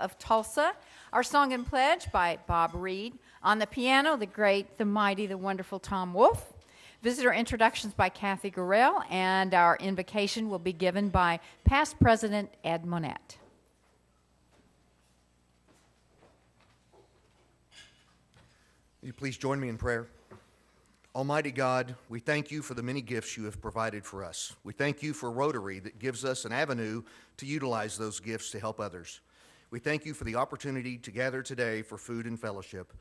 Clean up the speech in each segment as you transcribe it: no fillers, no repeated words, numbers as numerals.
of Tulsa. Our song and pledge by Bob Reed. On the piano, the great, the mighty, the wonderful Tom Wolfe. Visitor introductions by Kathy Gurrell, and our invocation will be given by past President Ed Monette. Will you please join me in prayer? Almighty God, we thank you for the many gifts you have provided for us. We thank you for Rotary that gives us an avenue to utilize those gifts to help others. We thank you for the opportunity to gather today for food and fellowship.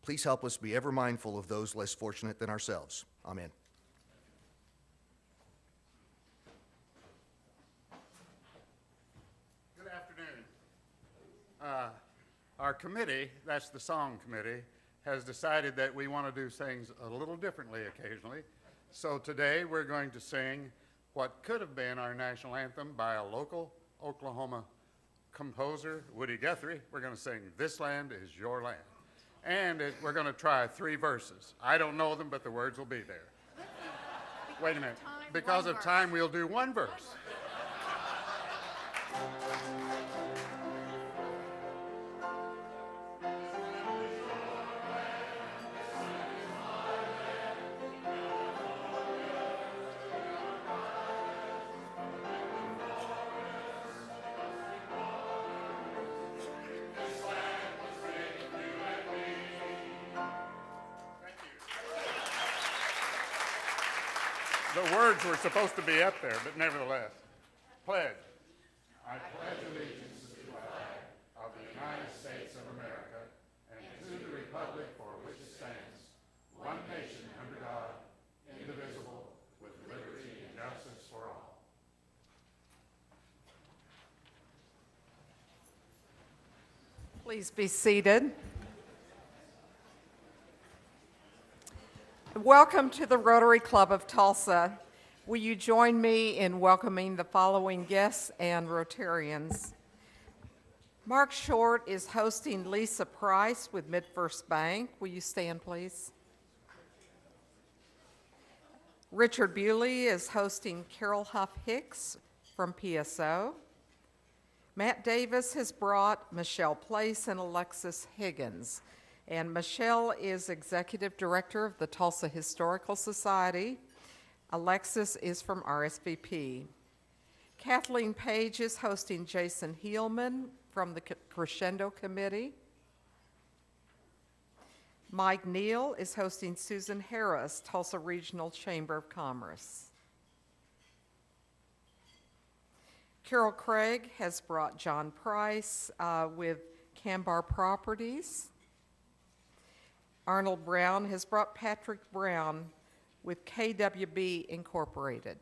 Please help us be ever mindful of those less fortunate than ourselves. Amen. Good afternoon. Our committee, that's the song committee, has decided that we want to do things a little differently occasionally. So today we're going to sing what could have been our national anthem by a local Oklahoma composer, Woody Guthrie. We're going to sing "This Land Is Your Land." And we're going to try 3 verses. I don't know them, but the words will be there. Wait a minute. Because of time, we'll do 1 verse. The words were supposed to be up there, but nevertheless. Pledge. I pledge allegiance to the flag of the United States of America and to the republic for which it stands, one nation under God, indivisible, with liberty and justice for all. Please be seated. Welcome to the Rotary Club of Tulsa. Will you join me in welcoming the following guests and Rotarians? Mark Short is hosting Lisa Price with MidFirst Bank. Will you stand, please? Richard Bewley is hosting Carol Huff Hicks from PSO. Matt Davis has brought Michelle Place and Alexis Higgins. And Michelle is Executive Director of the Tulsa Historical Society. Alexis is from RSVP. Kathleen Page is hosting Jason Heelman from the Crescendo Committee. Mike Neal is hosting Susan Harris, Tulsa Regional Chamber of Commerce. Carol Craig has brought John Price with Cambar Properties. Arnold Brown has brought Patrick Brown with KWB Incorporated.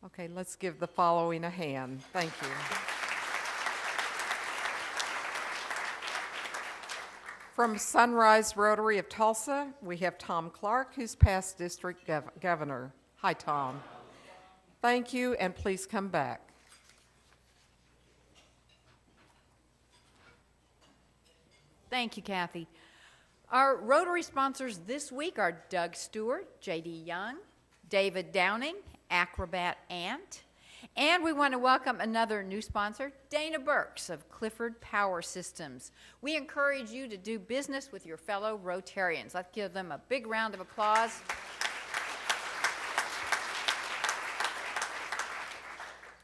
Okay, let's give the following a hand. Thank you. From Sunrise Rotary of Tulsa, we have Tom Clark, who's past district governor. Hi, Tom. Thank you, and please come back. Thank you, Kathy. Our Rotary sponsors this week are Doug Stuart, J.D. Young, David Downing, Acrobat Ant, and we want to welcome another new sponsor, Dana Burks of Clifford Power Systems. We encourage you to do business with your fellow Rotarians. Let's give them a big round of applause.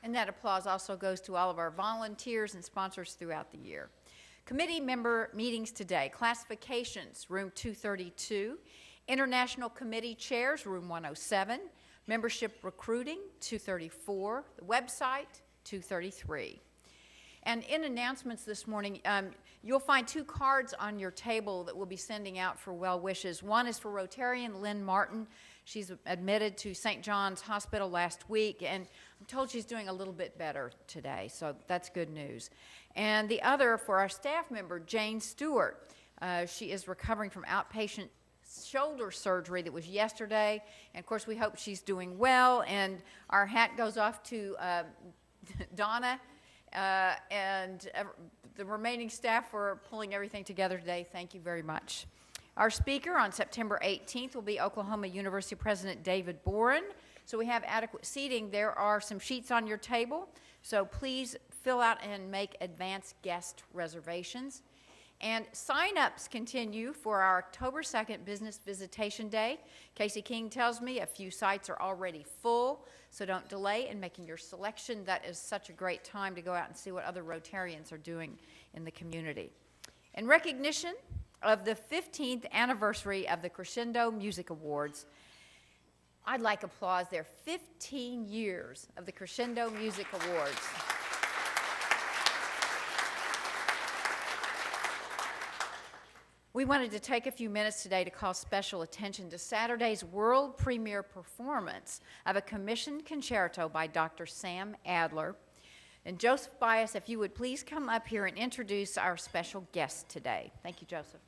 And that applause also goes to all of our volunteers and sponsors throughout the year. Committee member meetings today. Classifications, room 232. International committee chairs, room 107. Membership recruiting, 234. The website, 233. And in announcements this morning, you'll find 2 cards on your table that we'll be sending out for well wishes. One is for Rotarian Lynn Martin. She's admitted to St. John's Hospital last week, and I'm told she's doing a little bit better today, so that's good news. And the other for our staff member, Jane Stuart. She is recovering from outpatient shoulder surgery that was yesterday, and of course we hope she's doing well, and our hat goes off to Donna and the remaining staff for pulling everything together today. Thank you very much. Our speaker on September 18th will be Oklahoma University President David Boren. So we have adequate seating. There are some sheets on your table, so please fill out and make advance guest reservations. And sign-ups continue for our October 2nd Business Visitation Day. Casey King tells me a few sites are already full, so don't delay in making your selection. That is such a great time to go out and see what other Rotarians are doing in the community. In recognition of the 15th anniversary of the Crescendo Music Awards, I'd like applause. There 15 years of the Crescendo Music Awards. We wanted to take a few minutes today to call special attention to Saturday's world premiere performance of a commissioned concerto by Dr. Sam Adler. And Joseph Bias, if you would please come up here and introduce our special guest today. Thank you, Joseph.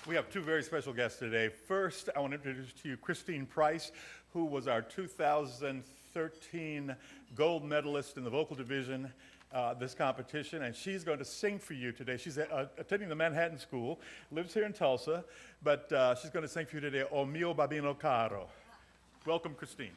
We have two very special guests today. First, I want to introduce to you Christine Price, who was our 2013 gold medalist in the vocal division, this competition, and she's going to sing for you today. She's attending the Manhattan School, lives here in Tulsa, but she's going to sing for you today, O mio babino caro. Welcome, Christine.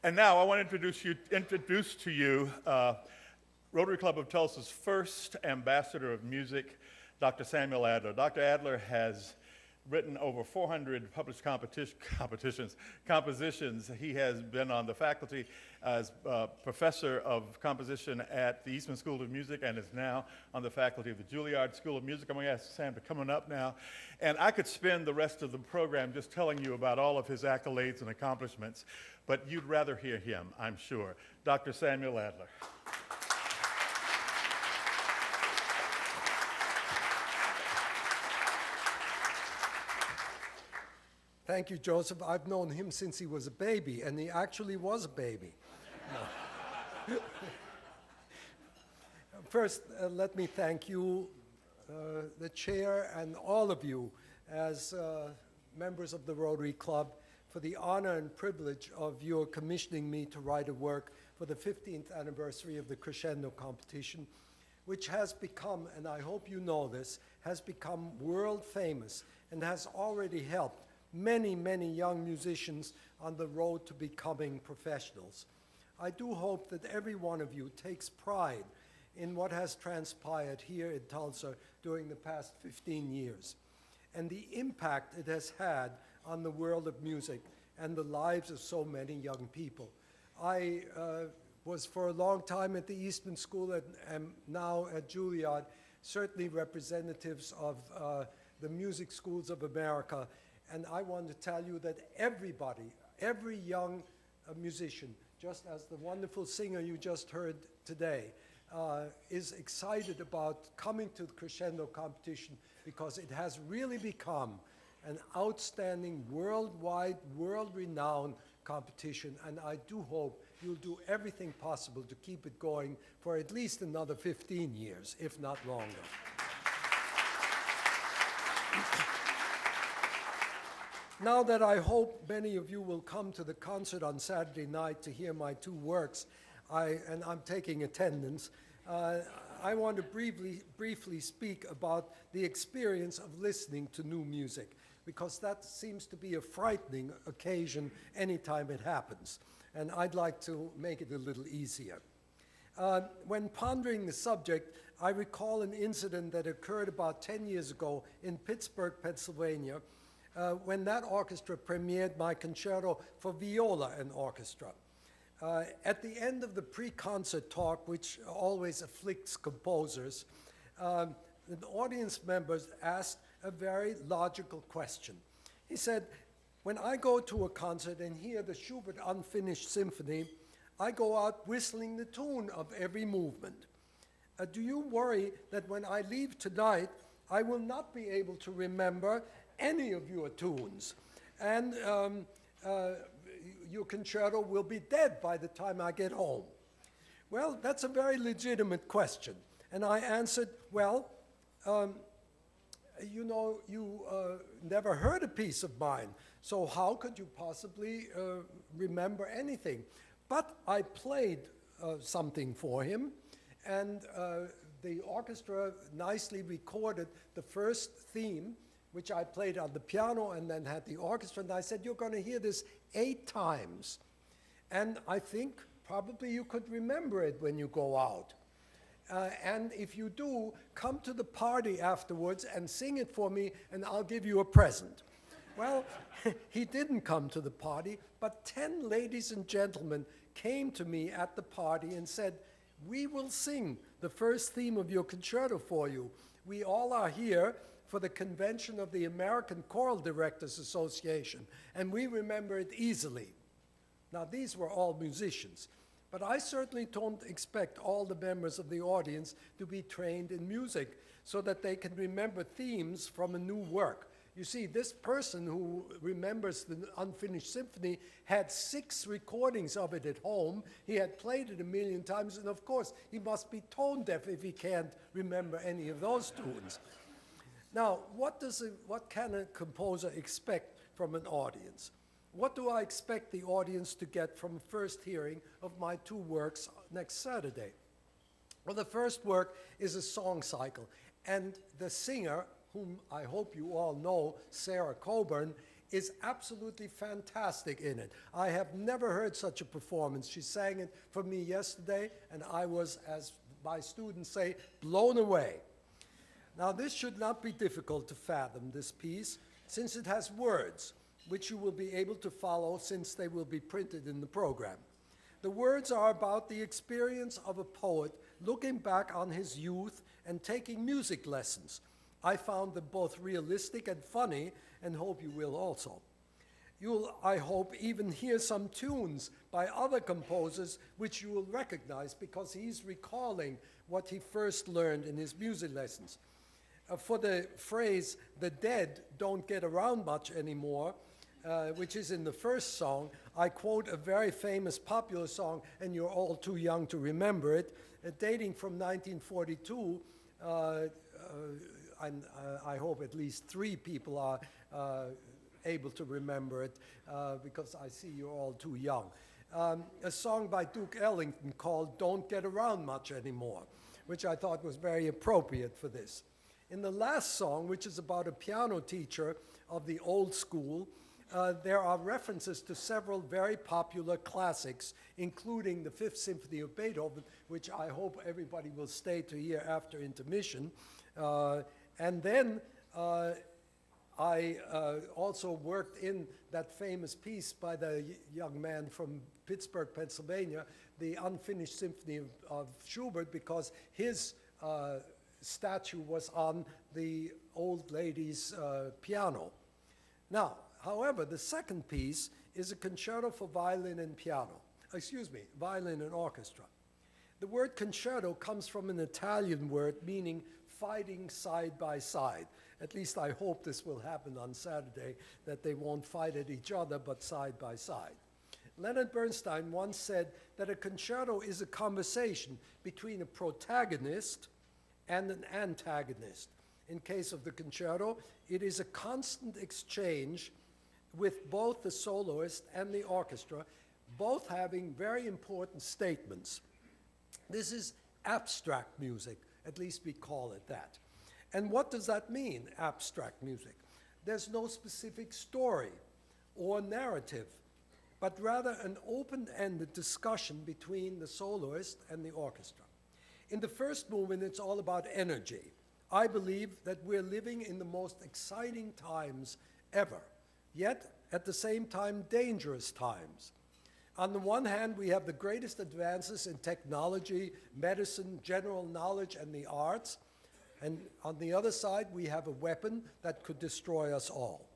And now I want to introduce to you Rotary Club of Tulsa's first ambassador of music, Dr. Samuel Adler. Dr. Adler has written over 400 published compositions. He has been on the faculty as professor of composition at the Eastman School of Music and is now on the faculty of the Juilliard School of Music. I'm going to ask Sam to come on up now. And I could spend the rest of the program just telling you about all of his accolades and accomplishments, but you'd rather hear him, I'm sure. Dr. Samuel Adler. Thank you, Joseph. I've known him since he was a baby, and he actually was a baby. No. First, let me thank you, the chair, and all of you as members of the Rotary Club for the honor and privilege of your commissioning me to write a work for the 15th anniversary of the Crescendo competition, which has become, and I hope you know this, has become world famous and has already helped many, many young musicians on the road to becoming professionals. I do hope that every one of you takes pride in what has transpired here in Tulsa during the past 15 years and the impact it has had on the world of music and the lives of so many young people. I was for a long time at the Eastman School and am now at Juilliard, certainly representatives of the music schools of America. And I want to tell you that everybody, every young musician, just as the wonderful singer you just heard today, is excited about coming to the Crescendo competition because it has really become an outstanding worldwide, world-renowned competition, and I do hope you'll do everything possible to keep it going for at least another 15 years, if not longer. Now that I hope many of you will come to the concert on Saturday night to hear my two works, and I'm taking attendance, I want to briefly speak about the experience of listening to new music, because that seems to be a frightening occasion anytime it happens, and I'd like to make it a little easier. When pondering the subject, I recall an incident that occurred about 10 years ago in Pittsburgh, Pennsylvania, when that orchestra premiered my concerto for viola and orchestra. At the end of the pre-concert talk, which always afflicts composers, the audience members asked a very logical question. He said, when I go to a concert and hear the Schubert Unfinished Symphony, I go out whistling the tune of every movement. Do you worry that when I leave tonight, I will not be able to remember any of your tunes, and your concerto will be dead by the time I get home? Well, that's a very legitimate question. And I answered, well, you know, you never heard a piece of mine, so how could you possibly remember anything? But I played something for him, and the orchestra nicely recorded the first theme, which I played on the piano and then had the orchestra, and I said, you're going to hear this 8 times. And I think probably you could remember it when you go out. And if you do, come to the party afterwards and sing it for me, and I'll give you a present. Well, he didn't come to the party, but 10 ladies and gentlemen came to me at the party and said, we will sing the first theme of your concerto for you. We all are here for the convention of the American Choral Directors Association, and we remember it easily. Now, these were all musicians, but I certainly don't expect all the members of the audience to be trained in music so that they can remember themes from a new work. You see, this person who remembers the Unfinished Symphony had 6 recordings of it at home. He had played it 1,000,000 times, and of course, he must be tone deaf if he can't remember any of those tunes. Now, what can a composer expect from an audience? What do I expect the audience to get from first hearing of my 2 works next Saturday? Well, the first work is a song cycle, and the singer, whom I hope you all know, Sarah Coburn, is absolutely fantastic in it. I have never heard such a performance. She sang it for me yesterday, and I was, as my students say, blown away. Now, this should not be difficult to fathom, this piece, since it has words, which you will be able to follow since they will be printed in the program. The words are about the experience of a poet looking back on his youth and taking music lessons. I found them both realistic and funny, and hope you will also. You'll, I hope, even hear some tunes by other composers which you will recognize because he's recalling what he first learned in his music lessons. For the phrase, the dead don't get around much anymore, which is in the first song, I quote a very famous popular song, and you're all too young to remember it, dating from 1942. and I hope at least 3 people are able to remember it, because I see you're all too young. A song by Duke Ellington called Don't Get Around Much Anymore, which I thought was very appropriate for this. In the last song, which is about a piano teacher of the old school, there are references to several very popular classics, including the Fifth Symphony of Beethoven, which I hope everybody will stay to hear after intermission. And then I also worked in that famous piece by the young man from Pittsburgh, Pennsylvania, the Unfinished Symphony of Schubert, because his statue was on the old lady's piano. Now, however, the second piece is a concerto for violin and violin and orchestra. The word concerto comes from an Italian word meaning fighting side by side. At least I hope this will happen on Saturday, that they won't fight at each other, but side by side. Leonard Bernstein once said that a concerto is a conversation between a protagonist and an antagonist. In case of the concerto, it is a constant exchange with both the soloist and the orchestra, both having very important statements. This is abstract music, at least we call it that. And what does that mean, abstract music? There's no specific story or narrative, but rather an open-ended discussion between the soloist and the orchestra. In the first movement, it's all about energy. I believe that we're living in the most exciting times ever, yet at the same time, dangerous times. On the one hand, we have the greatest advances in technology, medicine, general knowledge, and the arts. And on the other side, we have a weapon that could destroy us all.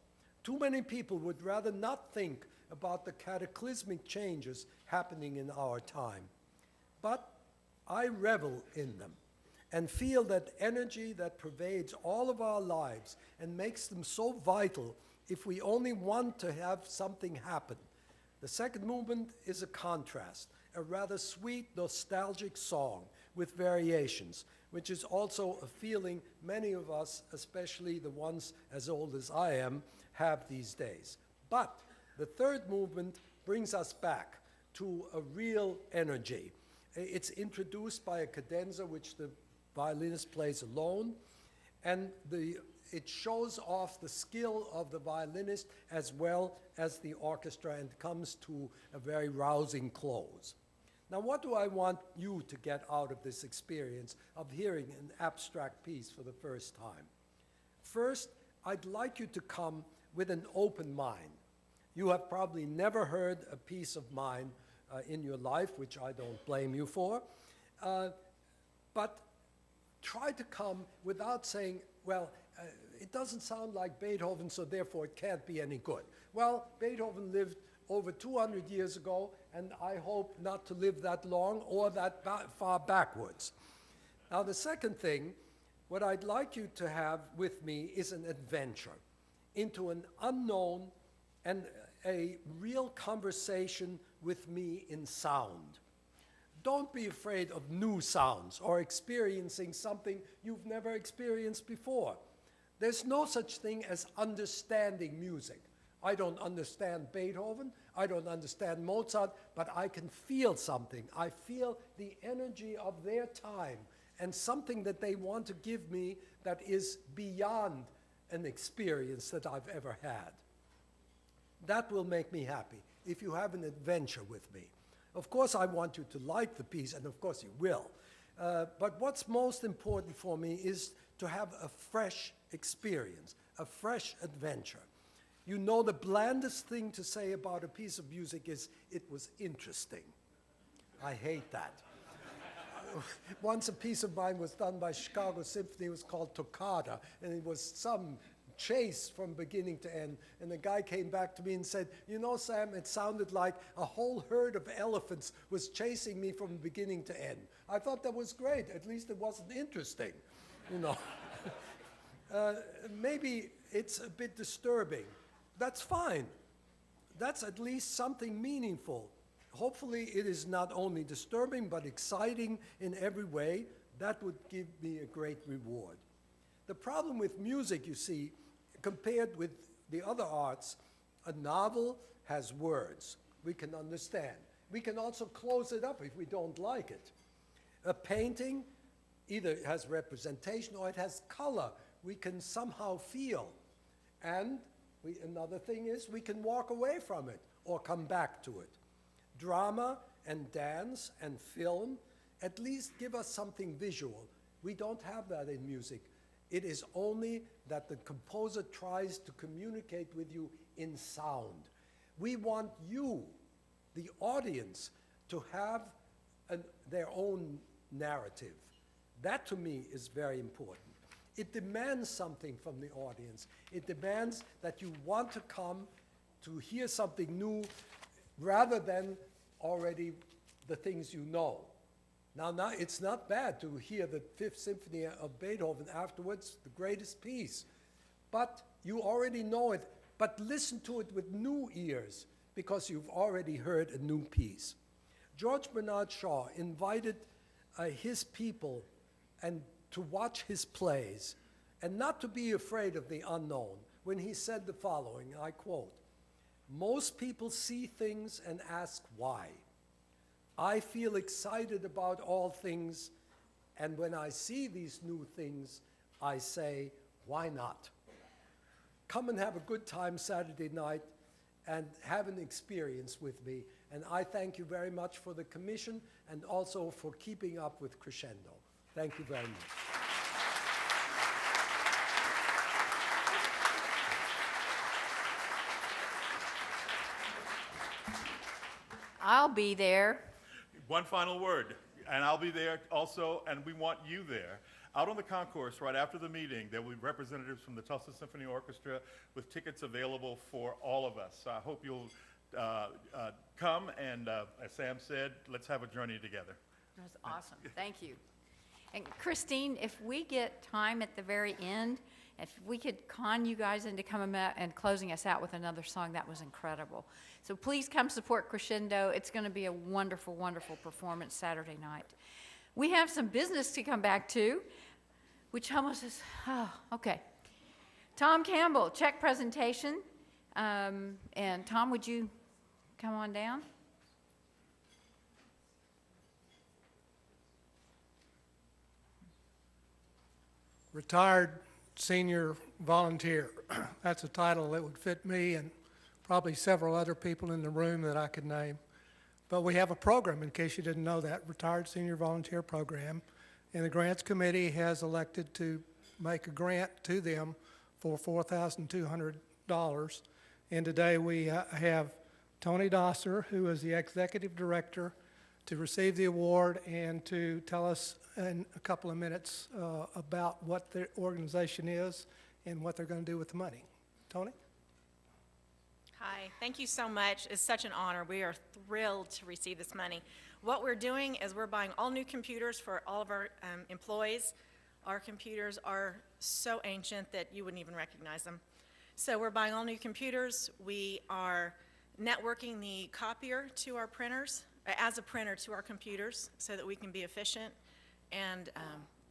Too many people would rather not think about the cataclysmic changes happening in our time. But I revel in them and feel that energy that pervades all of our lives and makes them so vital if we only want to have something happen. The second movement is a contrast, a rather sweet, nostalgic song with variations, which is also a feeling many of us, especially the ones as old as I am, have these days. But the third movement brings us back to a real energy. It's introduced by a cadenza which the violinist plays alone, and it shows off the skill of the violinist as well as the orchestra and comes to a very rousing close. Now, what do I want you to get out of this experience of hearing an abstract piece for the first time? First, I'd like you to come with an open mind. You have probably never heard a piece of mine in your life, which I don't blame you for, but try to come without saying, well, it doesn't sound like Beethoven, so therefore it can't be any good. Well, Beethoven lived over 200 years ago, and I hope not to live that long or that far backwards. Now, the second thing, what I'd like you to have with me is an adventure into an unknown and a real conversation with me in sound. Don't be afraid of new sounds or experiencing something you've never experienced before. There's no such thing as understanding music. I don't understand Beethoven, I don't understand Mozart, but I can feel something. I feel the energy of their time and something that they want to give me that is beyond an experience that I've ever had. That will make me happy if you have an adventure with me. Of course, I want you to like the piece, and of course you will. But what's most important for me is to have a fresh experience, a fresh adventure. You know, the blandest thing to say about a piece of music is, it was interesting. I hate that. Once a piece of mine was done by Chicago Symphony, it was called Toccata, and it was some chase from beginning to end. And the guy came back to me and said, you know, Sam, it sounded like a whole herd of elephants was chasing me from beginning to end. I thought that was great. At least it wasn't interesting, you know. Maybe it's a bit disturbing. That's fine. That's at least something meaningful. Hopefully it is not only disturbing, but exciting in every way. That would give me a great reward. The problem with music, you see, compared with the other arts, a novel has words we can understand. We can also close it up if we don't like it. A painting either has representation or it has color we can somehow feel. And another thing is we can walk away from it or come back to it. Drama and dance and film at least give us something visual. We don't have that in music. It is only that the composer tries to communicate with you in sound. We want you, the audience, to have their own narrative. That, to me, is very important. It demands something from the audience. It demands that you want to come to hear something new rather than already the things you know. Now, it's not bad to hear the Fifth Symphony of Beethoven afterwards, the greatest piece. But you already know it, but listen to it with new ears because you've already heard a new piece. George Bernard Shaw invited his people and to watch his plays and not to be afraid of the unknown when he said the following, I quote, "Most people see things and ask why. I feel excited about all things, and when I see these new things, I say, why not?" Come and have a good time Saturday night and have an experience with me. And I thank you very much for the commission and also for keeping up with Crescendo. Thank you very much. I'll be there. One final word, and I'll be there also, and we want you there. Out on the concourse, right after the meeting, there will be representatives from the Tulsa Symphony Orchestra with tickets available for all of us. So I hope you'll come, and as Sam said, let's have a journey together. That's awesome. Thank you. And Christine, if we get time at the very end, if we could con you guys into coming out and closing us out with another song, that was incredible. So please come support Crescendo. It's going to be a wonderful, wonderful performance Saturday night. We have some business to come back to, which almost is, okay. Tom Campbell, check presentation. And Tom, would you come on down? Retired senior volunteer. That's a title that would fit me and probably several other people in the room that I could name. But we have a program, in case you didn't know that, Retired Senior Volunteer Program. And the Grants Committee has elected to make a grant to them for $4,200. And today we have Tony Dosser, who is the Executive Director, to receive the award and to tell us in a couple of minutes about what the organization is and what they're going to do with the money. Tony? Hi, thank you so much. It's such an honor. We are thrilled to receive this money. What we're doing is we're buying all new computers for all of our employees. Our computers are so ancient that you wouldn't even recognize them. So we're buying all new computers. We are networking the copier to our printers, as a printer to our computers, so that we can be efficient and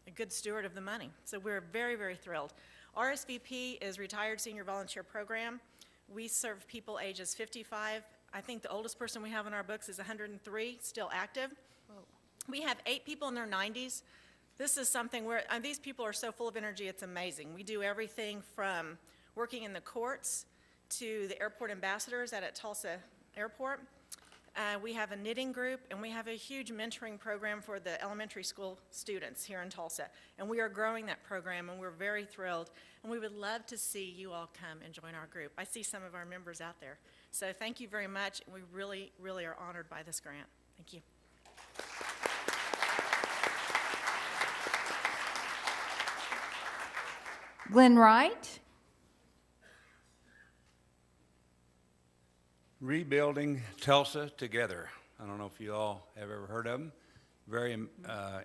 a good steward of the money. So we're very, very thrilled. RSVP is Retired Senior Volunteer Program. We serve people ages 55. I think the oldest person we have in our books is 103, still active. Whoa. We have 8 people in their 90s. This is something where these people are so full of energy, it's amazing. We do everything from working in the courts to the airport ambassadors at Tulsa Airport. We have a knitting group, and we have a huge mentoring program for the elementary school students here in Tulsa. And we are growing that program, and we're very thrilled. And we would love to see you all come and join our group. I see some of our members out there. So thank you very much. We really, really are honored by this grant. Thank you. Glenn Wright? Rebuilding Tulsa Together. I don't know if you all have ever heard of them. Very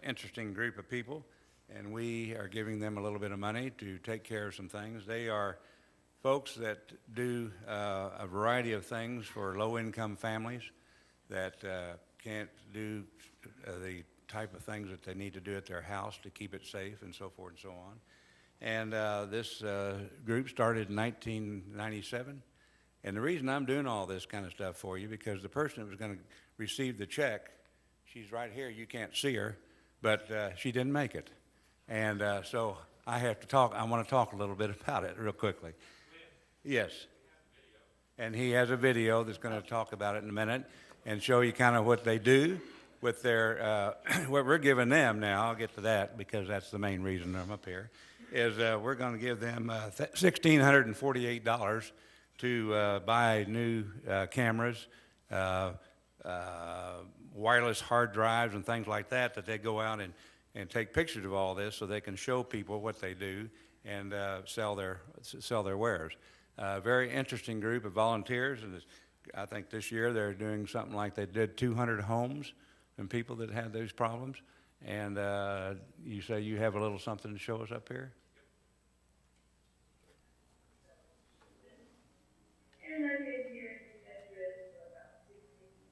interesting group of people, and we are giving them a little bit of money to take care of some things. They are folks that do a variety of things for low-income families that can't do the type of things that they need to do at their house to keep it safe and so forth and so on. And this group started in 1997. And the reason I'm doing all this kind of stuff for you, because the person that was going to receive the check, she's right here, you can't see her, but she didn't make it. And so I have to talk, I want to talk a little bit about it real quickly. Yes. And he has a video that's going to talk about it in a minute and show you kind of what they do with their, what we're giving them now. I'll get to that because that's the main reason I'm up here, is we're going to give them $1,648 to buy new cameras, wireless hard drives and things like that, that they go out and take pictures of all this so they can show people what they do and sell their wares. Very interesting group of volunteers, and I think this year they're doing something like they did 200 homes and people that had those problems. And you say you have a little something to show us up here? And I've been here in this address for about 16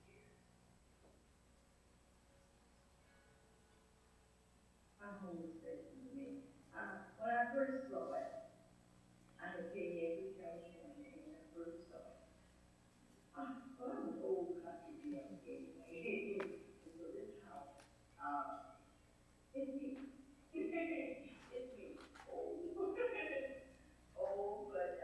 years. My home is special to me. When I first saw it, I had paid every California when I first saw it. Well, I'm an old country girl anyway. And so this house, it's me. It's me. Old. Old, but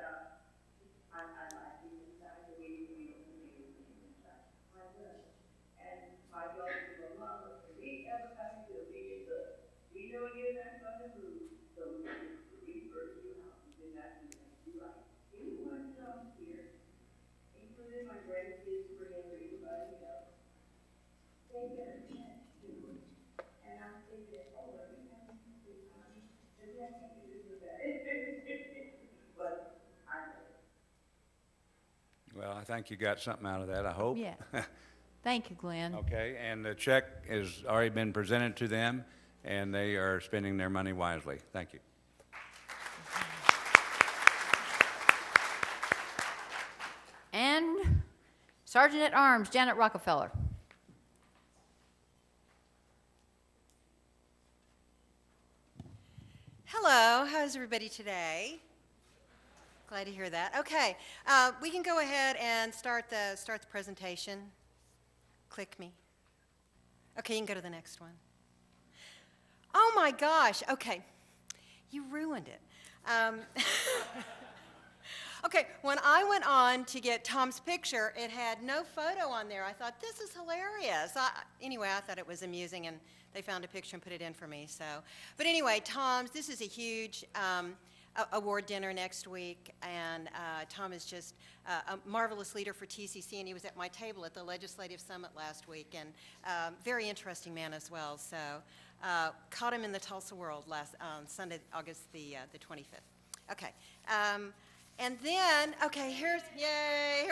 I like it inside the way you open it inside. My brother. And my daughter said, well, Mama, if we ever come to a big book, we know you're not going to move, so we refer to you out. We did not do that. You're right. Anyone comes here, including my grandkids, Bria, or anybody else, they better check too. And I say that, oh, every time you say, does that have to do with that? But I know. Well, I think you got something out of that, I hope. Yeah. Thank you, Glenn. Okay, and the check has already been presented to them, and they are spending their money wisely. Thank you. And Sergeant at Arms Janet Rockefeller. Hello, how's everybody today? Glad to hear that. Okay, we can go ahead and start the presentation. Click me. Okay, you can go to the next one. Oh my gosh, okay, you ruined it. Okay, when I went on to get Tom's picture, it had no photo on there. I thought, this is hilarious. Anyway, I thought it was amusing, and they found a picture and put it in for me. So, but anyway, Tom's, this is a huge award dinner next week, and Tom is just a marvelous leader for TCC, and he was at my table at the Legislative Summit last week, and very interesting man as well. So, caught him in the Tulsa world last Sunday, August the 25th. Okay. And then, okay, here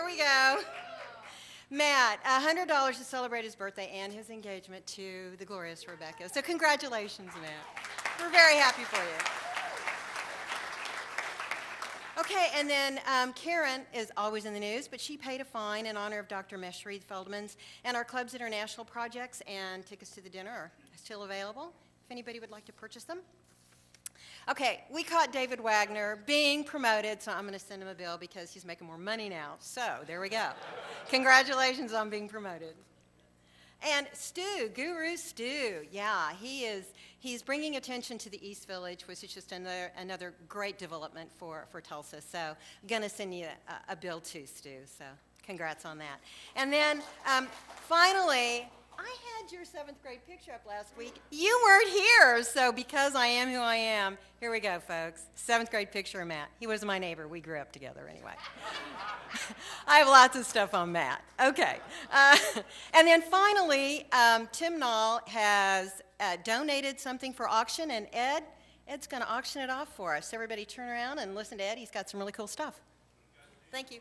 we go. Matt, $100 to celebrate his birthday and his engagement to the glorious Rebecca. So congratulations, Matt. We're very happy for you. Okay, and then Karen is always in the news, but she paid a fine in honor of Dr. Meshreed Feldman's, and our club's international projects and tickets to the dinner are still available if anybody would like to purchase them. Okay, we caught David Wagner being promoted, so I'm going to send him a bill because he's making more money now. So there we go. Congratulations on being promoted. And Stu, Guru Stu, yeah, he's bringing attention to the East Village, which is just another great development for Tulsa. So I'm going to send you a bill too, Stu. So congrats on that. And then finally, I had your 7th grade picture up last week. You weren't here, so because I am who I am, here we go, folks. 7th grade picture of Matt. He was my neighbor. We grew up together anyway. I have lots of stuff on Matt. Okay. And then finally, Tim Nall has donated something for auction, and Ed's going to auction it off for us. Everybody turn around and listen to Ed. He's got some really cool stuff. Thank you.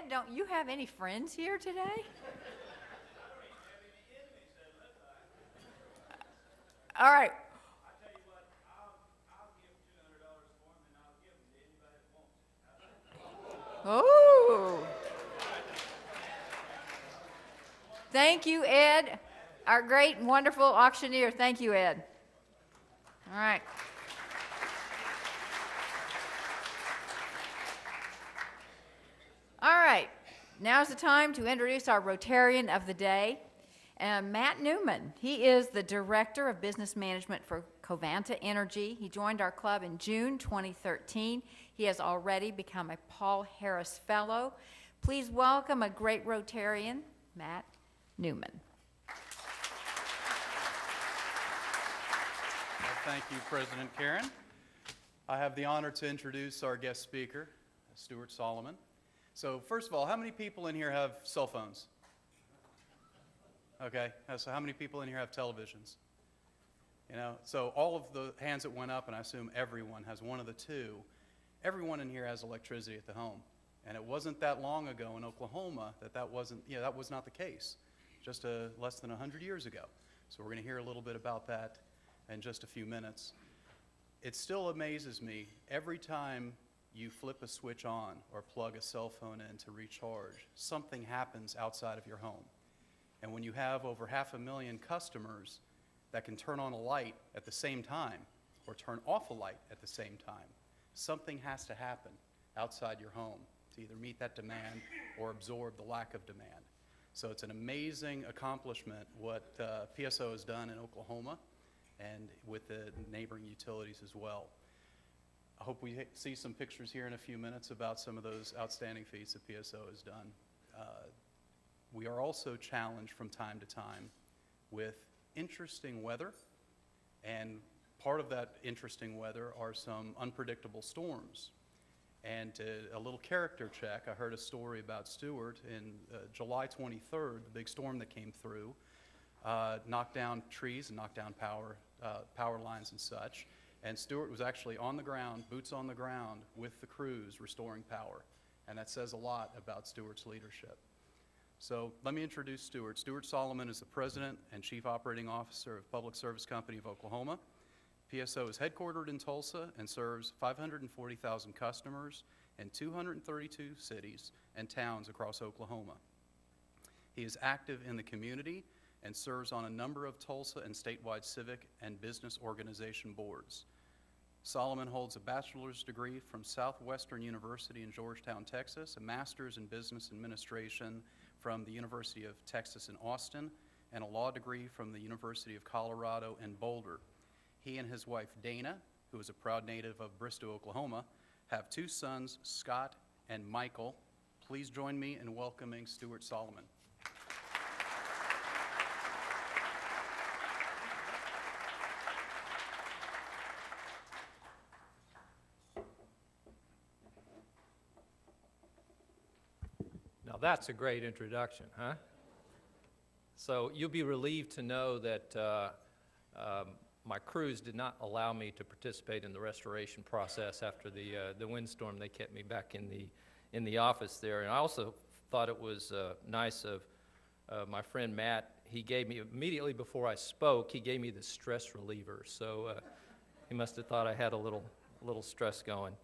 Ed, don't you have any friends here today? All right. Oh. Thank you, Ed, our great and wonderful auctioneer. Thank you, Ed. All right. All right. Now's the time to introduce our Rotarian of the day, Matt Newman. He is the Director of Business Management for Covanta Energy. He joined our club in June 2013. He has already become a Paul Harris Fellow. Please welcome a great Rotarian, Matt Newman. Well, thank you, President Karen. I have the honor to introduce our guest speaker, Stuart Solomon. So first of all, how many people in here have cell phones? Okay, so how many people in here have televisions? You know, so all of the hands that went up, and I assume everyone has one of the two, everyone in here has electricity at the home. And it wasn't that long ago in Oklahoma that was not the case, just less than 100 years ago. So we're going to hear a little bit about that in just a few minutes. It still amazes me every time you flip a switch on or plug a cell phone in to recharge, something happens outside of your home. And when you have over 500,000 customers that can turn on a light at the same time or turn off a light at the same time, something has to happen outside your home to either meet that demand or absorb the lack of demand. So it's an amazing accomplishment what PSO has done in Oklahoma and with the neighboring utilities as well. I hope we see some pictures here in a few minutes about some of those outstanding feats that PSO has done. We are also challenged from time to time with interesting weather, and part of that interesting weather are some unpredictable storms. And a little character check, I heard a story about Stuart in July 23rd, the big storm that came through, knocked down trees and knocked down power lines and such. And Stuart was actually on the ground, boots on the ground, with the crews restoring power. And that says a lot about Stuart's leadership. So let me introduce Stuart. Stuart Solomon is the President and Chief Operating Officer of Public Service Company of Oklahoma. PSO is headquartered in Tulsa and serves 540,000 customers in 232 cities and towns across Oklahoma. He is active in the community and serves on a number of Tulsa and statewide civic and business organization boards. Solomon holds a bachelor's degree from Southwestern University in Georgetown, Texas, a master's in business administration from the University of Texas in Austin, and a law degree from the University of Colorado in Boulder. He and his wife, Dana, who is a proud native of Bristow, Oklahoma, have two sons, Scott and Michael. Please join me in welcoming Stuart Solomon. Now that's a great introduction, huh? So you'll be relieved to know that my crews did not allow me to participate in the restoration process after the windstorm. They kept me back in the office there. And I also thought it was nice of my friend Matt. He gave me, immediately before I spoke, he gave me the stress reliever. So he must have thought I had a little stress going.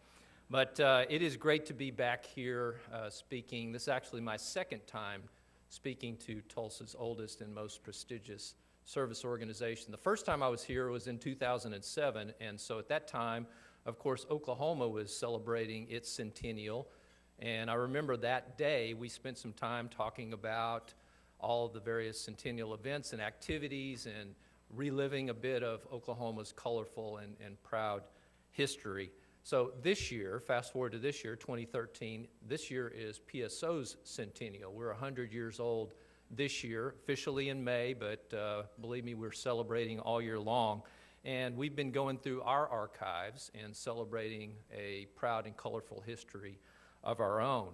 But it is great to be back here speaking. This is actually my second time speaking to Tulsa's oldest and most prestigious service organization. The first time I was here was in 2007, and so at that time, of course, Oklahoma was celebrating its centennial, and I remember that day we spent some time talking about all of the various centennial events and activities and reliving a bit of Oklahoma's colorful and proud history. So this year, fast forward to this year, 2013, this year is PSO's centennial. We're 100 years old this year, officially in May, but believe me, we're celebrating all year long. And we've been going through our archives and celebrating a proud and colorful history of our own.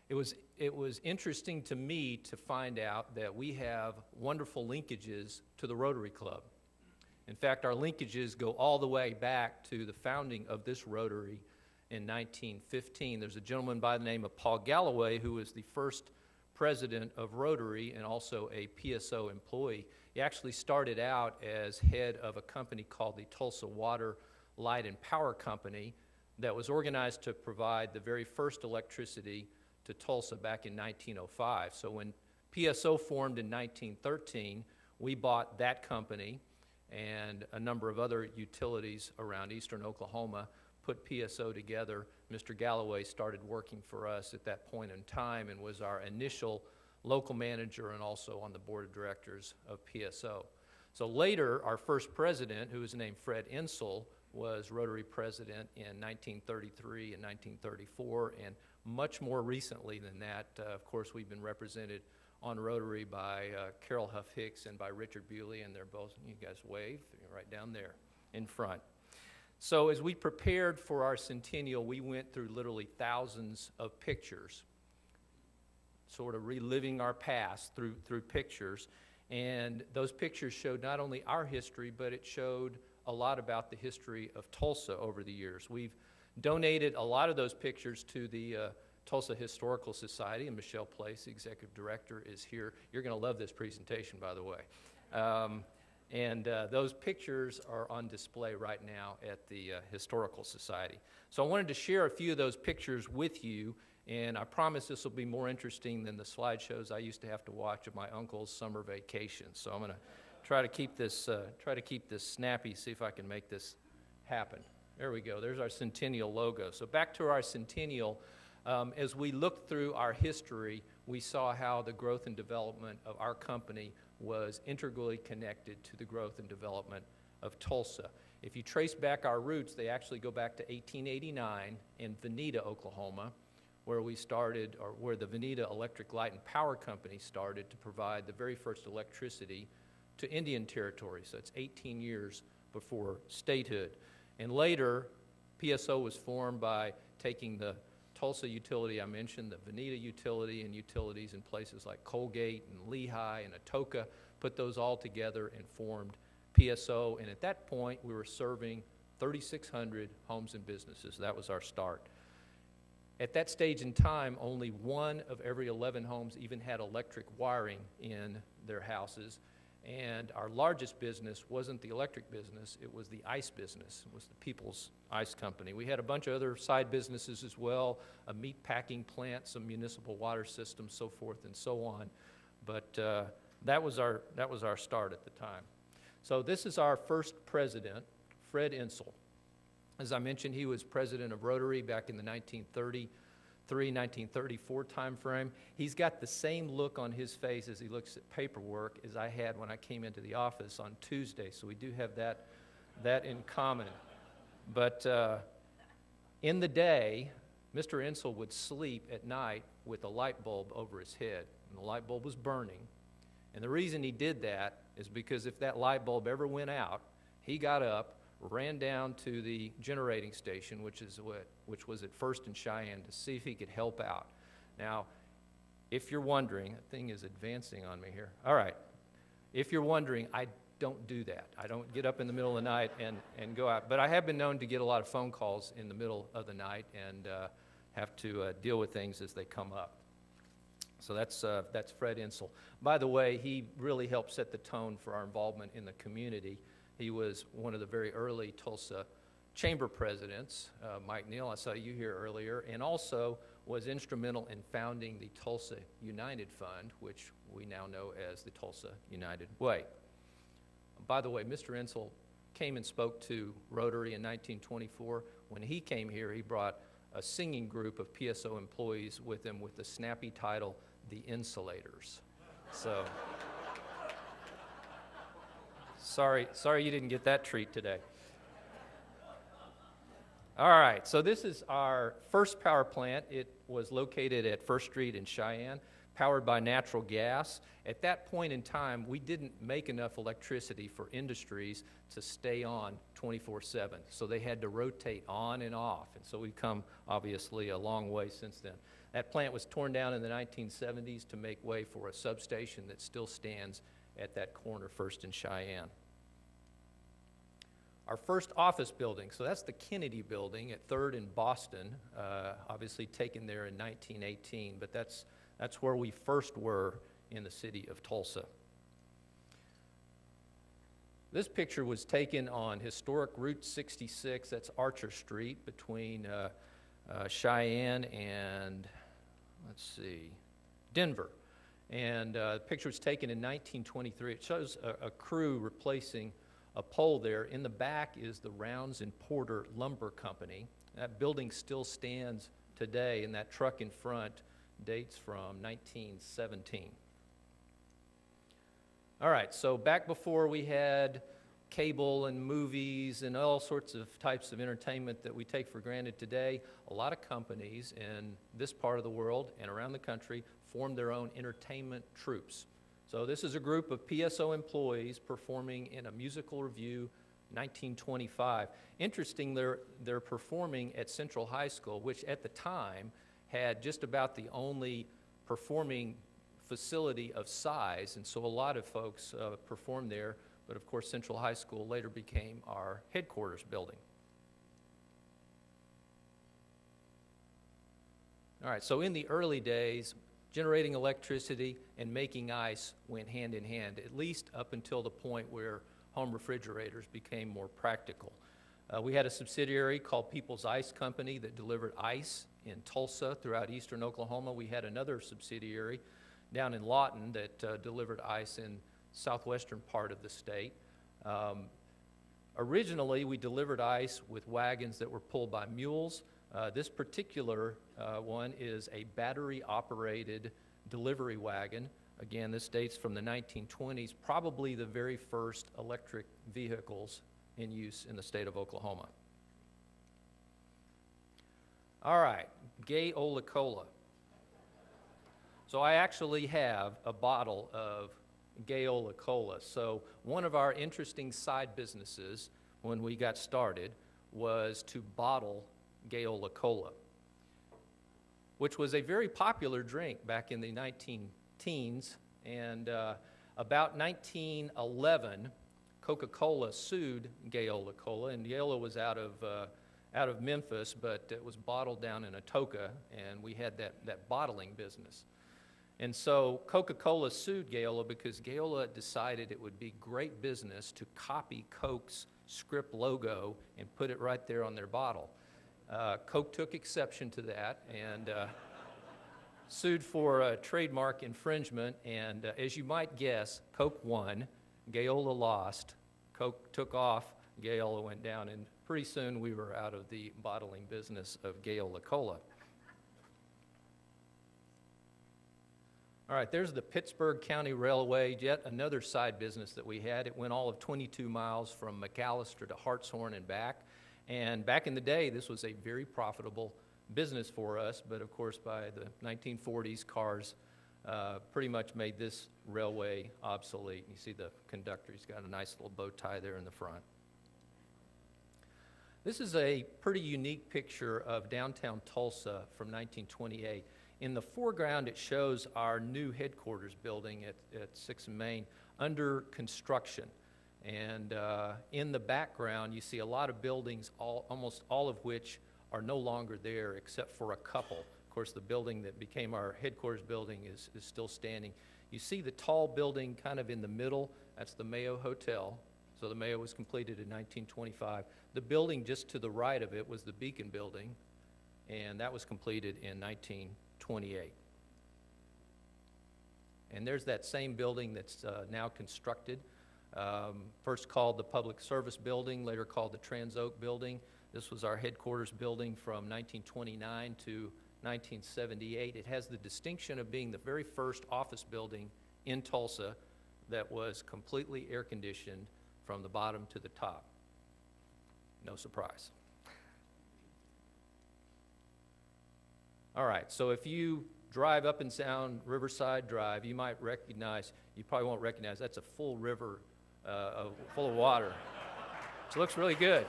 It was interesting to me to find out that we have wonderful linkages to the Rotary Club. In fact, our linkages go all the way back to the founding of this Rotary in 1915. There's a gentleman by the name of Paul Galloway who was the first president of Rotary and also a PSO employee. He actually started out as head of a company called the Tulsa Water, Light, and Power Company that was organized to provide the very first electricity to Tulsa back in 1905. So when PSO formed in 1913, we bought that company and a number of other utilities around eastern Oklahoma, put PSO together. Mr. Galloway started working for us at that point in time and was our initial local manager and also on the board of directors of PSO. So later, our first president, who was named Fred Insel, was Rotary president in 1933 and 1934, and much more recently than that, of course, we've been represented on Rotary by Carol Huff Hicks and by Richard Bewley, and they're both, you guys wave, right down there in front. So as we prepared for our centennial, we went through literally thousands of pictures, sort of reliving our past through pictures. And those pictures showed not only our history, but it showed a lot about the history of Tulsa over the years. We've donated a lot of those pictures to the Tulsa Historical Society, and Michelle Place, the executive director, is here. You're going to love this presentation, by the way. Those pictures are on display right now at the Historical Society. So I wanted to share a few of those pictures with you, and I promise this will be more interesting than the slideshows I used to have to watch of my uncle's summer vacation. So I'm going to try to keep this snappy, see if I can make this happen. There we go. There's our centennial logo. So back to our centennial. As we looked through our history, we saw how the growth and development of our company was integrally connected to the growth and development of Tulsa. If you trace back our roots, they actually go back to 1889 in Veneta, Oklahoma, where we started, or where the Veneta Electric Light and Power Company started to provide the very first electricity to Indian Territory. So it's 18 years before statehood. And later, PSO was formed by taking the Tulsa utility I mentioned, the Veneta utility, and utilities in places like Colgate and Lehigh and Atoka, put those all together and formed PSO. And at that point, we were serving 3,600 homes and businesses. That was our start. At that stage in time, only 1 of every 11 homes even had electric wiring in their houses. And our largest business wasn't the electric business, it was the ice business. It was the People's Ice Company. We had a bunch of other side businesses as well, a meat packing plant, some municipal water systems, so forth and so on. But that was our start at the time. So this is our first president, Fred Insel. As I mentioned, he was president of Rotary back in the 1934 time frame. He's got the same look on his face as he looks at paperwork as I had when I came into the office on Tuesday, so we do have that in common. But in the day, Mr. Insel would sleep at night with a light bulb over his head, and the light bulb was burning. And the reason he did that is because if that light bulb ever went out, he got up, ran down to the generating station, which was at First and Cheyenne, to see if he could help out. Now, if you're wondering, that thing is advancing on me here. All right. If you're wondering, I don't do that. I don't get up in the middle of the night and go out. But I have been known to get a lot of phone calls in the middle of the night and have to deal with things as they come up. So that's Fred Insel. By the way, he really helped set the tone for our involvement in the community. He was one of the very early Tulsa chamber presidents, Mike Neal, I saw you here earlier, and also was instrumental in founding the Tulsa United Fund, which we now know as the Tulsa United Way. By the way, Mr. Insel came and spoke to Rotary in 1924. When he came here, he brought a singing group of PSO employees with him with the snappy title, The Insulators. So... Sorry you didn't get that treat today. All right, so this is our first power plant. It was located at First Street in Cheyenne, powered by natural gas. At that point in time, we didn't make enough electricity for industries to stay on 24/7, so they had to rotate on and off, and so we've come, obviously, a long way since then. That plant was torn down in the 1970s to make way for a substation that still stands at that corner, First and Cheyenne. our first office building. So that's the Kennedy Building at 3rd and Boston, obviously taken there in 1918, but that's where we first were in the city of Tulsa. This picture was taken on historic Route 66, that's Archer Street, between Cheyenne and, let's see, Denver. And the picture was taken in 1923. It shows a crew replacing a pole there. In the back is the Rounds and Porter Lumber Company. That building still stands today, and that truck in front dates from 1917. All right, so back before we had cable and movies and all sorts of types of entertainment that we take for granted today, a lot of companies in this part of the world and around the country formed their own entertainment troupes. So this is a group of PSO employees performing in a musical review, 1925. Interesting, they're performing at Central High School, which at the time had just about the only performing facility of size, and so a lot of folks performed there, but of course Central High School later became our headquarters building. All right, so in the early days, generating electricity and making ice went hand in hand, at least up until the point where home refrigerators became more practical. We had a subsidiary called People's Ice Company that delivered ice in Tulsa throughout eastern Oklahoma. We had another subsidiary down in Lawton that delivered ice in southwestern part of the state. Originally, we delivered ice with wagons that were pulled by mules. This particular one is a battery-operated delivery wagon. Again, this dates from the 1920s, probably the very first electric vehicles in use in the state of Oklahoma. All right, Gay-Ola Cola. So I actually have a bottle of Gay-Ola Cola. So one of our interesting side businesses when we got started was to bottle Gay-Ola Cola, which was a very popular drink back in the 19-teens. And about 1911, Coca-Cola sued Gay-Ola Cola, and Gay-Ola was out of Memphis, but it was bottled down in Atoka, and we had that bottling business. And so Coca-Cola sued Gay-Ola because Gay-Ola decided it would be great business to copy Coke's script logo and put it right there on their bottle. Coke took exception to that and sued for trademark infringement, and as you might guess, Coke won, Gay-Ola lost, Coke took off, Gay-Ola went down, and pretty soon we were out of the bottling business of Gay-Ola Cola. All right, there's the Pittsburgh County Railway, yet another side business that we had. It went all of 22 miles from McAllister to Hartshorn and back. And back in the day, this was a very profitable business for us, but of course by the 1940s, cars pretty much made this railway obsolete. You see the conductor, he's got a nice little bow tie there in the front. This is a pretty unique picture of downtown Tulsa from 1928. In the foreground, it shows our new headquarters building at 6th and Main under construction. And in the background, you see a lot of buildings, almost all of which are no longer there except for a couple. Of course, the building that became our headquarters building is still standing. You see the tall building kind of in the middle, that's the Mayo Hotel. So the Mayo was completed in 1925. The building just to the right of it was the Beacon Building, and that was completed in 1928. And there's that same building that's now constructed. First called the Public Service Building, later called the Trans-Oak Building. This was our headquarters building from 1929 to 1978. It has the distinction of being the very first office building in Tulsa that was completely air-conditioned from the bottom to the top. No surprise. All right, so if you drive up and down Riverside Drive, you probably won't recognize, that's a full river full of water. So it looks really good.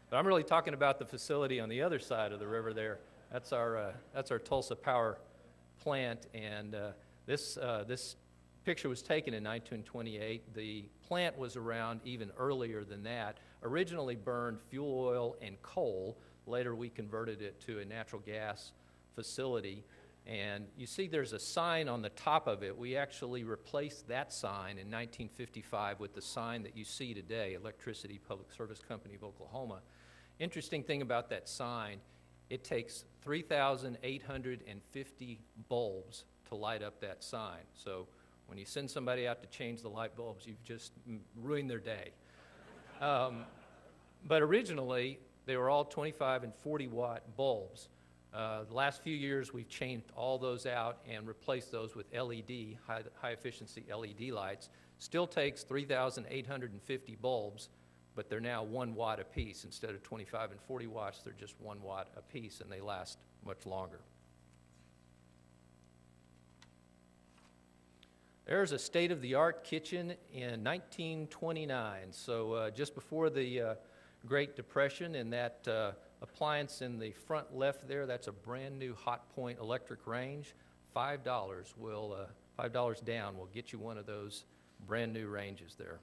But I'm really talking about the facility on the other side of the river there. That's our Tulsa Power Plant, and this picture was taken in 1928. The plant was around even earlier than that. Originally burned fuel oil and coal. Later we converted it to a natural gas facility. And you see there's a sign on the top of it. We actually replaced that sign in 1955 with the sign that you see today, Electricity Public Service Company of Oklahoma. Interesting thing about that sign, it takes 3,850 bulbs to light up that sign. So when you send somebody out to change the light bulbs, you've just ruined their day. But originally, they were all 25 and 40 watt bulbs. The last few years, we've changed all those out and replaced those with LED, high efficiency LED lights. Still takes 3,850 bulbs, but they're now 1 watt apiece. Instead of 25 and 40 watts, they're just 1 watt apiece, and they last much longer. There's a state-of-the-art kitchen in 1929. So just before the Great Depression, and that appliance in the front left there, that's a brand new Hot Point electric range. $5 down will get you one of those brand new ranges there.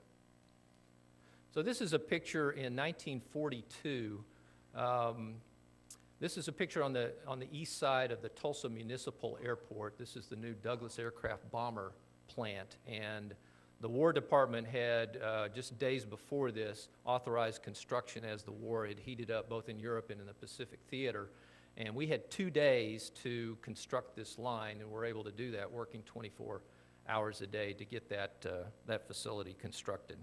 So this is a picture in 1942. This is a picture on the east side of the Tulsa Municipal Airport. This is the new Douglas aircraft bomber plant, and the War Department had, just days before this, authorized construction as the war had heated up both in Europe and in the Pacific Theater. And we had 2 days to construct this line, and we're able to do that, working 24 hours a day to get that facility constructed.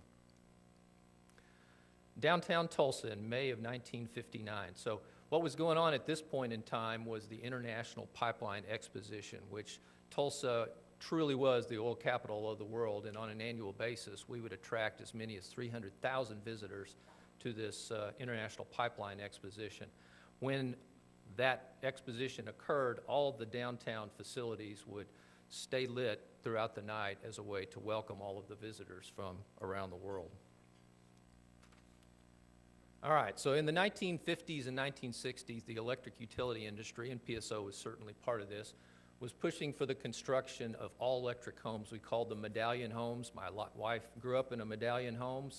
Downtown Tulsa in May of 1959. So what was going on at this point in time was the International Pipeline Exposition, which Tulsa truly was the oil capital of the world, and on an annual basis, we would attract as many as 300,000 visitors to this International Pipeline Exposition. When that exposition occurred, all of the downtown facilities would stay lit throughout the night as a way to welcome all of the visitors from around the world. All right, so in the 1950s and 1960s, the electric utility industry, and PSO was certainly part of this, was pushing for the construction of all-electric homes. We called them medallion homes. My wife grew up in a medallion home,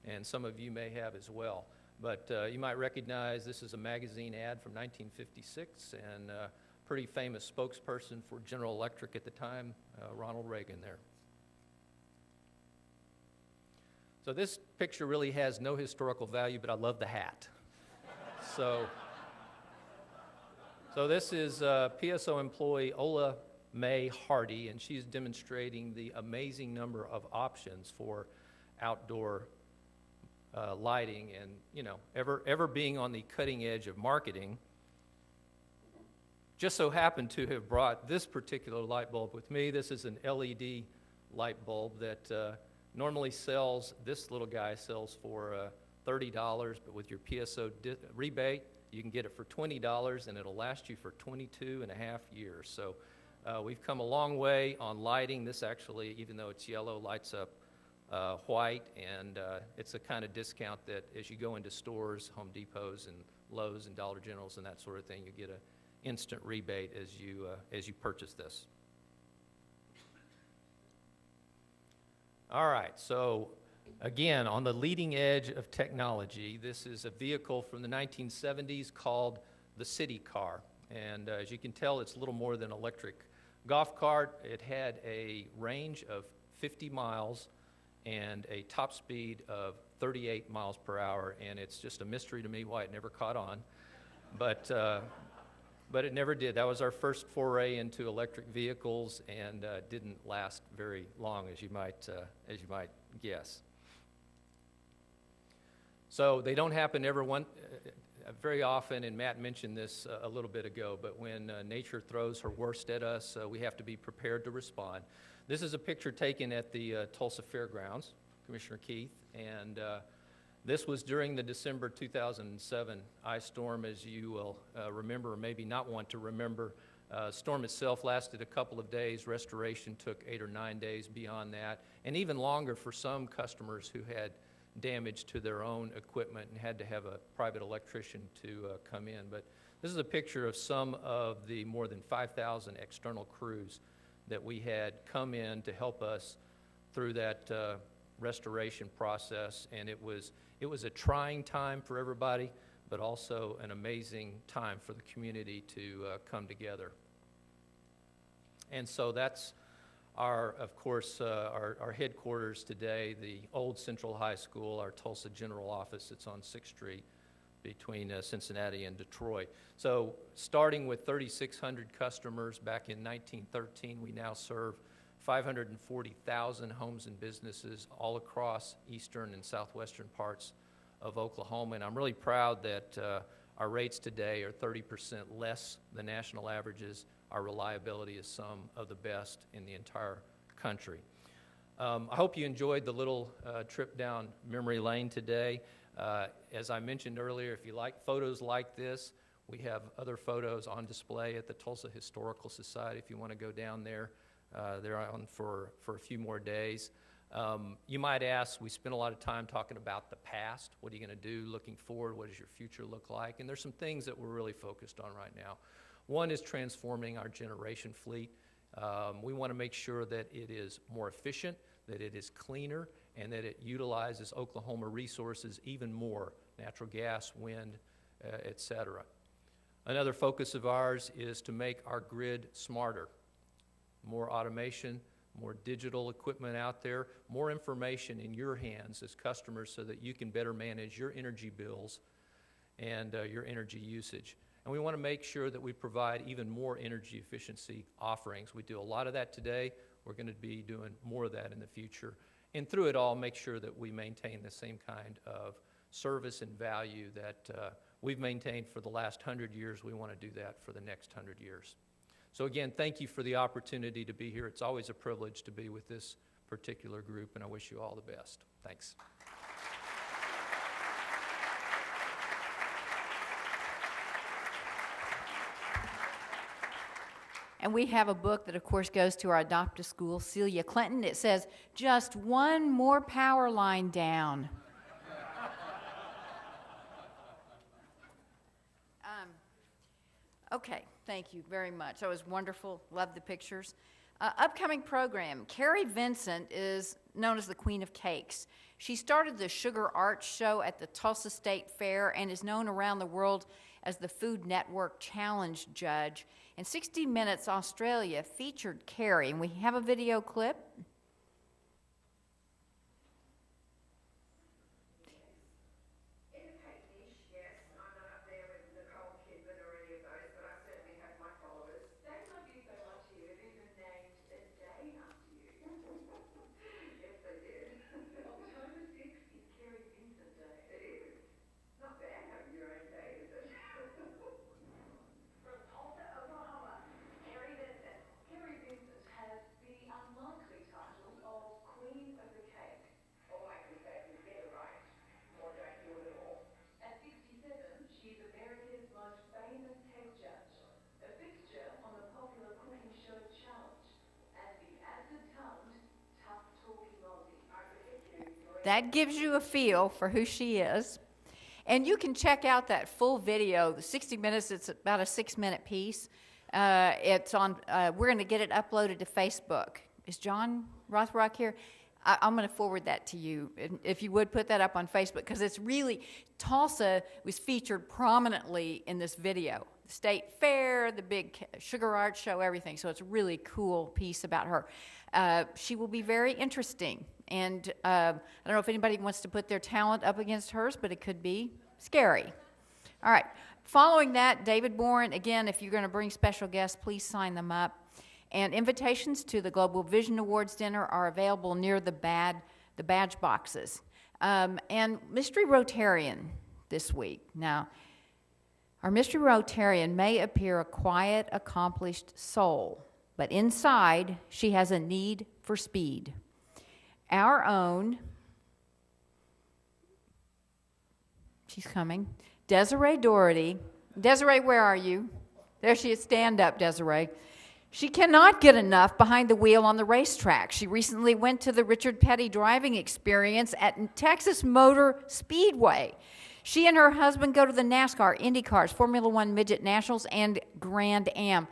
and some of you may have as well. But you might recognize this is a magazine ad from 1956, and a pretty famous spokesperson for General Electric at the time, Ronald Reagan there. So this picture really has no historical value, but I love the hat. So this is PSO employee Ola Mae Hardy, and she's demonstrating the amazing number of options for outdoor lighting, and ever being on the cutting edge of marketing. Just so happened to have brought this particular light bulb with me. This is an LED light bulb that normally sells, this little guy sells for $30, but with your PSO rebate, you can get it for $20, and it'll last you for 22 and a half years. So we've come a long way on lighting. This actually, even though it's yellow, lights up white, and it's a kind of discount that as you go into stores, Home Depots and Lowe's and Dollar Generals and that sort of thing, you get an instant rebate as you purchase this. All right, so again, on the leading edge of technology, this is a vehicle from the 1970s called the City Car. And as you can tell, it's a little more than an electric golf cart. It had a range of 50 miles and a top speed of 38 miles per hour. And it's just a mystery to me why it never caught on. But it never did. That was our first foray into electric vehicles, and didn't last very long, as you might guess. So they don't happen very often, and Matt mentioned this a little bit ago, but when nature throws her worst at us, we have to be prepared to respond. This is a picture taken at the Tulsa Fairgrounds, Commissioner Keith, and this was during the December 2007 ice storm, as you will remember, or maybe not want to remember. Storm itself lasted a couple of days. Restoration took 8 or 9 days beyond that, and even longer for some customers who had damage to their own equipment and had to have a private electrician to come in. But this is a picture of some of the more than 5,000 external crews that we had come in to help us through that restoration process, and it was a trying time for everybody, but also an amazing time for the community to come together. And so that's of course, our headquarters today, the old Central High School, our Tulsa General Office. It's on 6th Street between Cincinnati and Detroit. So starting with 3,600 customers back in 1913, we now serve 540,000 homes and businesses all across eastern and southwestern parts of Oklahoma. And I'm really proud that our rates today are 30% less than national averages. Our reliability is some of the best in the entire country. I hope you enjoyed the little trip down memory lane today. As I mentioned earlier, if you like photos like this, we have other photos on display at the Tulsa Historical Society if you want to go down there. They're on for a few more days. You might ask, we spent a lot of time talking about the past. What are you going to do looking forward? What does your future look like? And there's some things that we're really focused on right now. One is transforming our generation fleet. We want to make sure that it is more efficient, that it is cleaner, and that it utilizes Oklahoma resources even more, natural gas, wind, et cetera. Another focus of ours is to make our grid smarter. More automation, more digital equipment out there, more information in your hands as customers so that you can better manage your energy bills and your energy usage. And we want to make sure that we provide even more energy efficiency offerings. We do a lot of that today. We're going to be doing more of that in the future. And through it all, make sure that we maintain the same kind of service and value that we've maintained for the last 100 years. We want to do that for the next 100 years. So again, thank you for the opportunity to be here. It's always a privilege to be with this particular group, and I wish you all the best. Thanks. And we have a book that, of course, goes to our adopt-a-school, Celia Clinton. It says, just one more power line down. Okay, thank you very much. That was wonderful. Love the pictures. Upcoming program, Carrie Vincent is known as the Queen of Cakes. She started the Sugar Arts Show at the Tulsa State Fair and is known around the world as the Food Network Challenge Judge. And 60 Minutes Australia featured Carrie, and we have a video clip. That gives you a feel for who she is. And you can check out that full video, the 60 minutes, it's about a 6-minute piece. It's on, we're going to get it uploaded to Facebook. Is John Rothrock here? I'm going to forward that to you. If you would put that up on Facebook, because it's really, Tulsa was featured prominently in this video. The State Fair, the big Sugar Arts Show, everything. So it's a really cool piece about her. She will be very interesting. And I don't know if anybody wants to put their talent up against hers, but it could be scary. All right. Following that, David Bourne, again, if you're going to bring special guests, please sign them up. And invitations to the Global Vision Awards dinner are available near the badge boxes. And Mystery Rotarian this week. Now, our Mystery Rotarian may appear a quiet, accomplished soul, but inside she has a need for speed. Our own, she's coming, Desiree Doherty. Desiree, where are you? There she is. Stand up, Desiree. She cannot get enough behind the wheel on the racetrack. She recently went to the Richard Petty driving experience at Texas Motor Speedway. She and her husband go to the NASCAR, IndyCars, Formula One Midget Nationals, and Grand Am.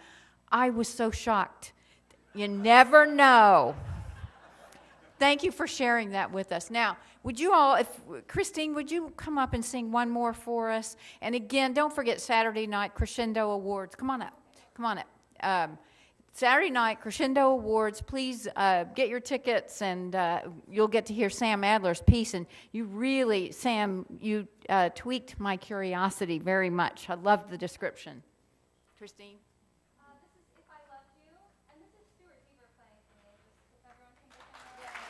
I was so shocked. You never know. Thank you for sharing that with us. Now, would you all, Christine, would you come up and sing one more for us? And again, don't forget Saturday night Crescendo Awards. Come on up. Come on up. Saturday night Crescendo Awards. Please get your tickets, and you'll get to hear Sam Adler's piece. And you really, Sam, you tweaked my curiosity very much. I loved the description. Christine? This is If I Loved You, and this is Stuart playing for me, just if everyone can get them.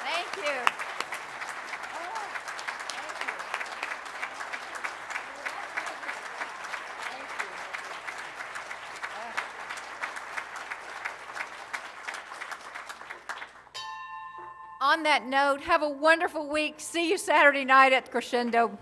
Thank you. On that note, have a wonderful week. See you Saturday night at Crescendo.